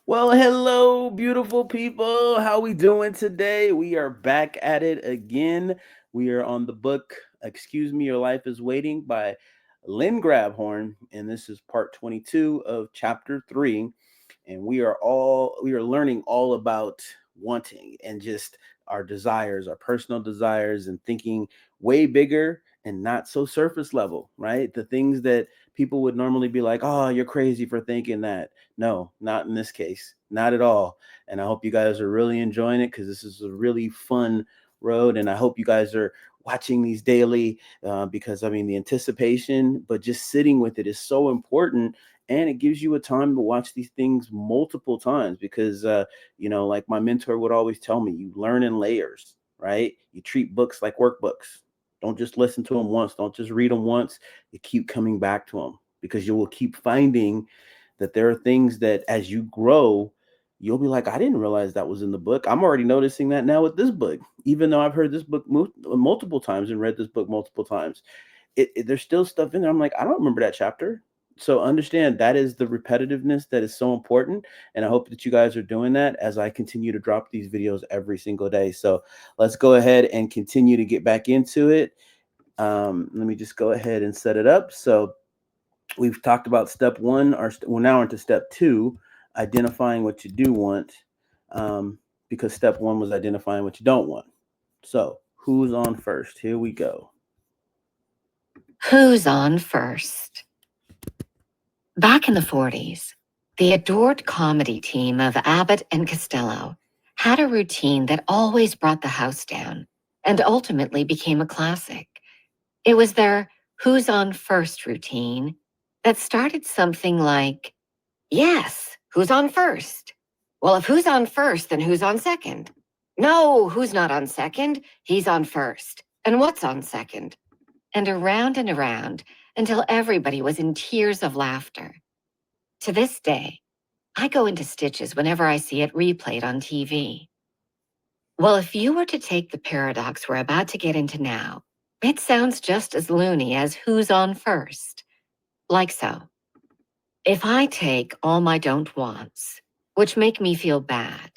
Well, hello, beautiful people. How we doing today? We are back at it again. We are on the book "Excuse Me, Your Life Is Waiting" by Lynn Grabhorn, and this is part 22 of chapter 3. And we are learning all about wanting and just our desires, our personal desires, and thinking way bigger and not so surface level, right? The things that people would normally be like, "Oh, you're crazy for thinking that." No, not in this case, not at all. And I hope you guys are really enjoying it because this is a really fun road. And I hope you guys are watching these daily because I mean, the anticipation, but just sitting with it is so important. And it gives you a time to watch these things multiple times because, like my mentor would always tell me, you learn in layers, right? You treat books like workbooks. Don't just listen to them once. Don't just read them once. You keep coming back to them because you will keep finding that there are things that as you grow, you'll be like, I didn't realize that was in the book. I'm already noticing that now with this book, even though I've heard this book multiple times and read this book multiple times. There's still stuff in there. I'm like, I don't remember that chapter. So understand that is the repetitiveness that is so important. And I hope that you guys are doing that as I continue to drop these videos every single day. So let's go ahead and continue to get back into it. Let me just go ahead and set it up. So we've talked about step one, we're now into step two, identifying what you do want, because step one was identifying what you don't want. So, who's on first? Here we go. Who's on first? Back in the 40s, the adored comedy team of Abbott and Costello had a routine that always brought the house down and ultimately became a classic. It was their Who's on First routine that started something like, yes, who's on first? Well, if who's on first, then who's on second? No, who's not on second? He's on first. And what's on second? And around until everybody was in tears of laughter. To this day, I go into stitches whenever I see it replayed on TV. Well, if you were to take the paradox we're about to get into now, it sounds just as loony as who's on first. Like so. If I take all my don't wants, which make me feel bad,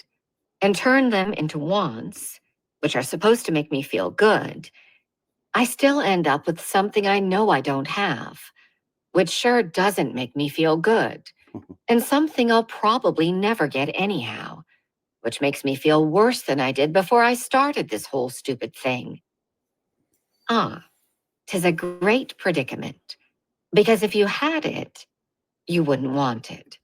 and turn them into wants, which are supposed to make me feel good, I still end up with something I know I don't have, which sure doesn't make me feel good, and something I'll probably never get anyhow, which makes me feel worse than I did before I started this whole stupid thing. Ah, 'tis a great predicament, because if you had it, you wouldn't want it.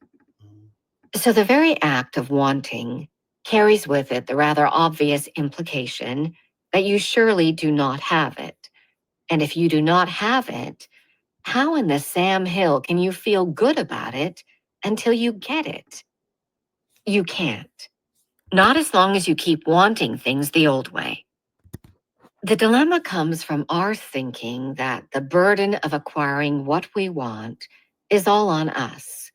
So the very act of wanting carries with it the rather obvious implication that you surely do not have it. And if you do not have it, how in the Sam Hill can you feel good about it until you get it? You can't. Not as long as you keep wanting things the old way. The dilemma comes from our thinking that the burden of acquiring what we want is all on us,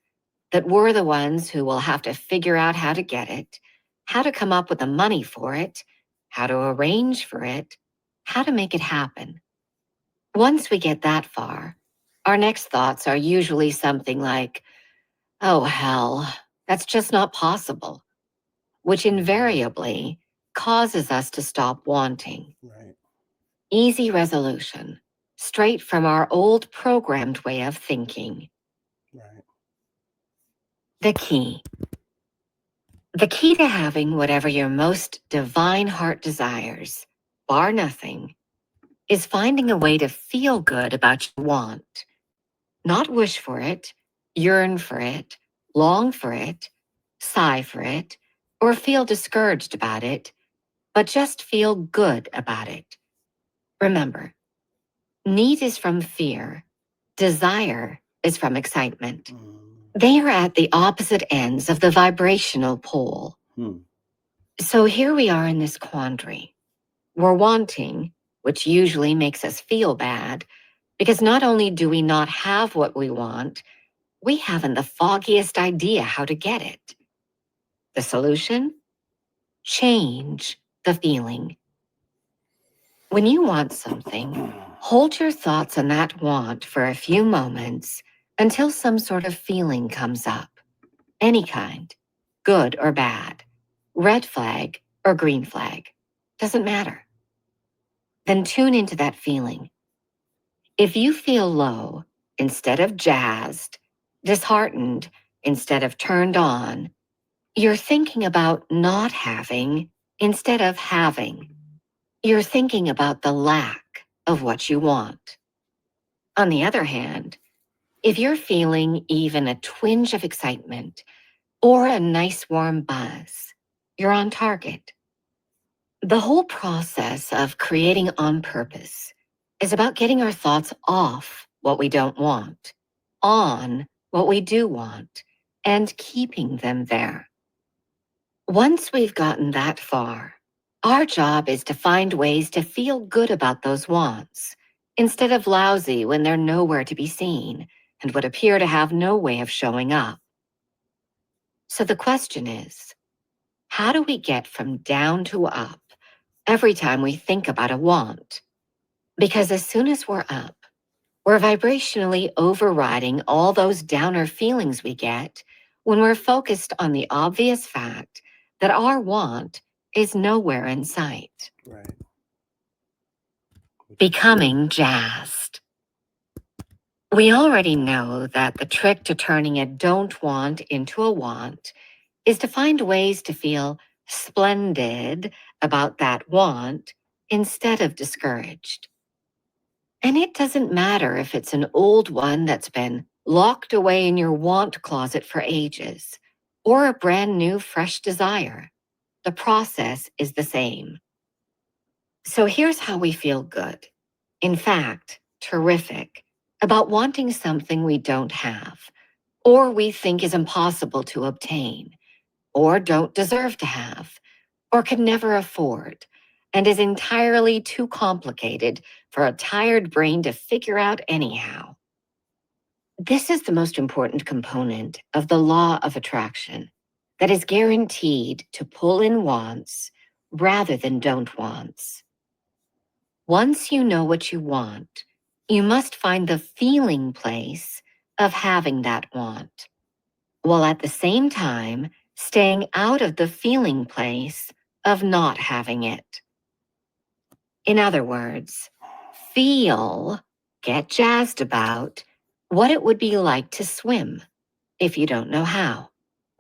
that we're the ones who will have to figure out how to get it, how to come up with the money for it, how to arrange for it, how to make it happen. Once we get that far, our next thoughts are usually something like, oh, hell, that's just not possible, which invariably causes us to stop wanting. Right. Easy resolution, straight from our old programmed way of thinking. Right. The key. The key to having whatever your most divine heart desires, bar nothing, is finding a way to feel good about your want. Not wish for it, yearn for it, long for it, sigh for it, or feel discouraged about it, but just feel good about it. Remember, need is from fear, desire is from excitement. They are at the opposite ends of the vibrational pole. Hmm. So here we are in this quandary. We're wanting, which usually makes us feel bad, because not only do we not have what we want, we haven't the foggiest idea how to get it. The solution? Change the feeling. When you want something, hold your thoughts on that want for a few moments until some sort of feeling comes up, any kind. good or bad, red flag or green flag, doesn't matter. Then tune into that feeling. If you feel low instead of jazzed, disheartened instead of turned on, you're thinking about not having instead of having. You're thinking about the lack of what you want. On the other hand, if you're feeling even a twinge of excitement or a nice warm buzz, you're on target. The whole process of creating on purpose is about getting our thoughts off what we don't want, on what we do want, and keeping them there. Once we've gotten that far, our job is to find ways to feel good about those wants, instead of lousy when they're nowhere to be seen and would appear to have no way of showing up. So the question is, how do we get from down to up every time we think about a want? Because as soon as we're up, we're vibrationally overriding all those downer feelings we get when we're focused on the obvious fact that our want is nowhere in sight. Right. Becoming jazzed. We already know that the trick to turning a don't want into a want is to find ways to feel splendid about that want instead of discouraged. And it doesn't matter if it's an old one that's been locked away in your want closet for ages, or a brand new, fresh desire. The process is the same. So here's how we feel good. In fact, terrific about wanting something we don't have, or we think is impossible to obtain, or don't deserve to have, or could never afford, and is entirely too complicated for a tired brain to figure out anyhow. This is the most important component of the law of attraction that is guaranteed to pull in wants rather than don't wants. Once you know what you want, you must find the feeling place of having that want, while at the same time staying out of the feeling place of not having it. In other words, get jazzed about what it would be like to swim if you don't know how,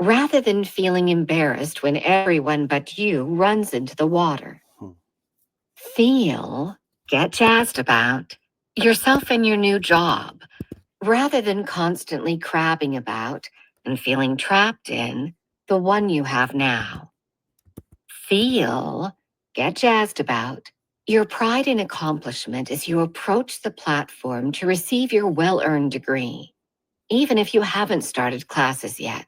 rather than feeling embarrassed when everyone but you runs into the water. Get jazzed about yourself and your new job, rather than constantly crabbing about and feeling trapped in the one you have now. Get jazzed about your pride and accomplishment as you approach the platform to receive your well-earned degree, even if you haven't started classes yet.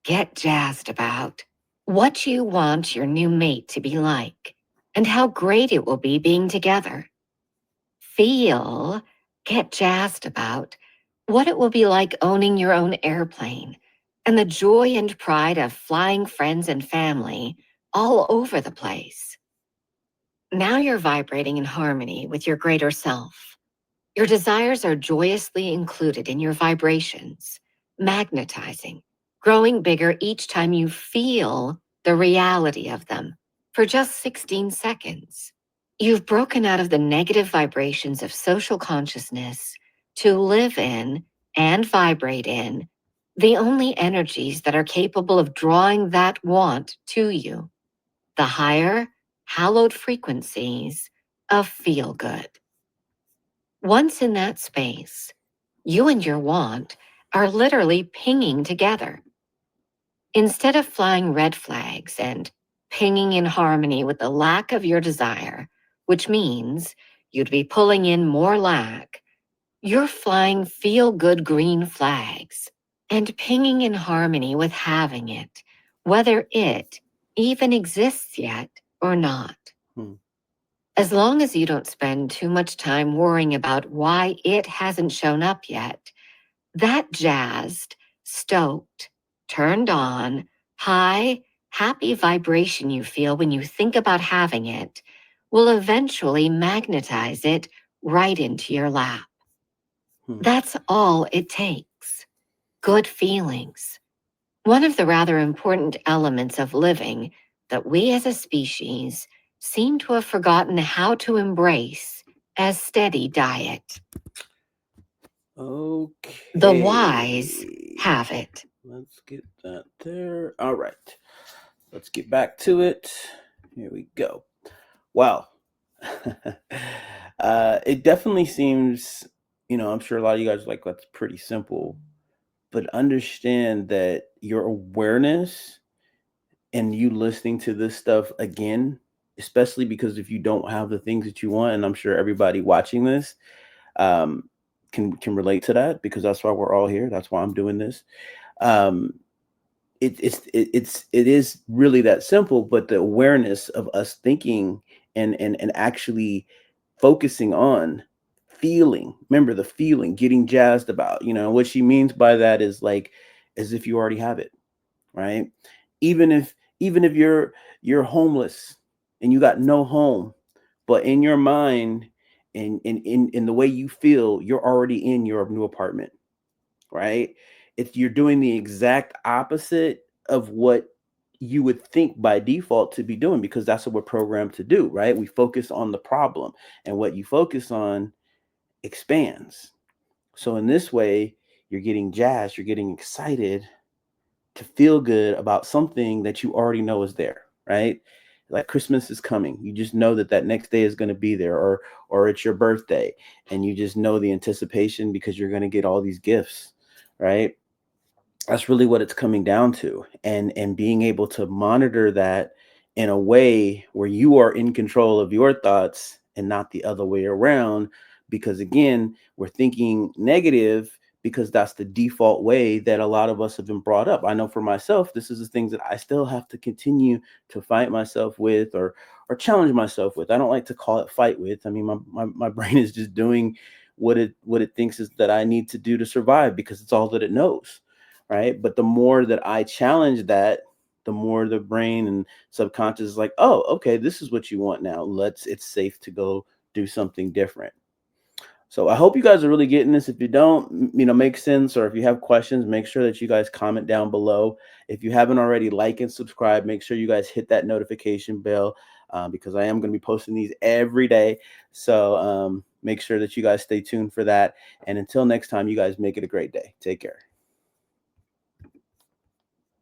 Get jazzed about what you want your new mate to be like and how great it will be being together. Get jazzed about what it will be like owning your own airplane and the joy and pride of flying friends and family all over the place. Now you're vibrating in harmony with your greater self. Your desires are joyously included in your vibrations, magnetizing, growing bigger each time you feel the reality of them for just 16 seconds. You've broken out of the negative vibrations of social consciousness to live in and vibrate in the only energies that are capable of drawing that want to you, the higher, hallowed frequencies of feel good. Once in that space, you and your want are literally pinging together. Instead of flying red flags and pinging in harmony with the lack of your desire, which means you'd be pulling in more lack, you're flying feel-good green flags and pinging in harmony with having it, whether it even exists yet or not. As long as you don't spend too much time worrying about why it hasn't shown up yet, that jazzed, stoked, turned on, high, happy vibration you feel when you think about having it will eventually magnetize it right into your lap. That's all it takes. Good feelings, One of the rather important elements of living that we as a species seem to have forgotten how to embrace as steady diet. The wise Okay. have it. Let's get that there. All right. Let's get back to it. Here we go. Wow. It definitely seems, I'm sure a lot of you guys are like, that's pretty simple. But understand that your awareness and you listening to this stuff again, especially because if you don't have the things that you want, and I'm sure everybody watching this um, can relate to that because that's why we're all here. That's why I'm doing this. Um, it is really that simple, but the awareness of us thinking and actually focusing on feeling. Remember the feeling, getting jazzed about. What she means by that is like as if you already have it, right? Even if you're homeless and you got no home, but in your mind and in the way you feel, you're already in your new apartment, right? If you're doing the exact opposite of what you would think by default to be doing, because that's what we're programmed to do, right? We focus on the problem, and what you focus on expands. So in this way, you're getting jazzed, you're getting excited to feel good about something that you already know is there, right? Like Christmas is coming. You just know that that next day is going to be there, or it's your birthday and you just know the anticipation because you're going to get all these gifts, right? That's really what it's coming down to, and being able to monitor that in a way where you are in control of your thoughts and not the other way around, because again, we're thinking negative because that's the default way that a lot of us have been brought up. I know for myself, this is the things that I still have to continue to fight myself with, or challenge myself with. I don't like to call it fight with. I mean, my brain is just doing what it thinks is that I need to do to survive because it's all that it knows, right? But the more that I challenge that, the more the brain and subconscious is like, oh, okay, this is what you want now. It's safe to go do something different. So I hope you guys are really getting this. If you don't, make sense, or if you have questions, make sure that you guys comment down below. If you haven't already, like and subscribe. Make sure you guys hit that notification bell because I am going to be posting these every day. So make sure that you guys stay tuned for that. And until next time, you guys make it a great day. Take care.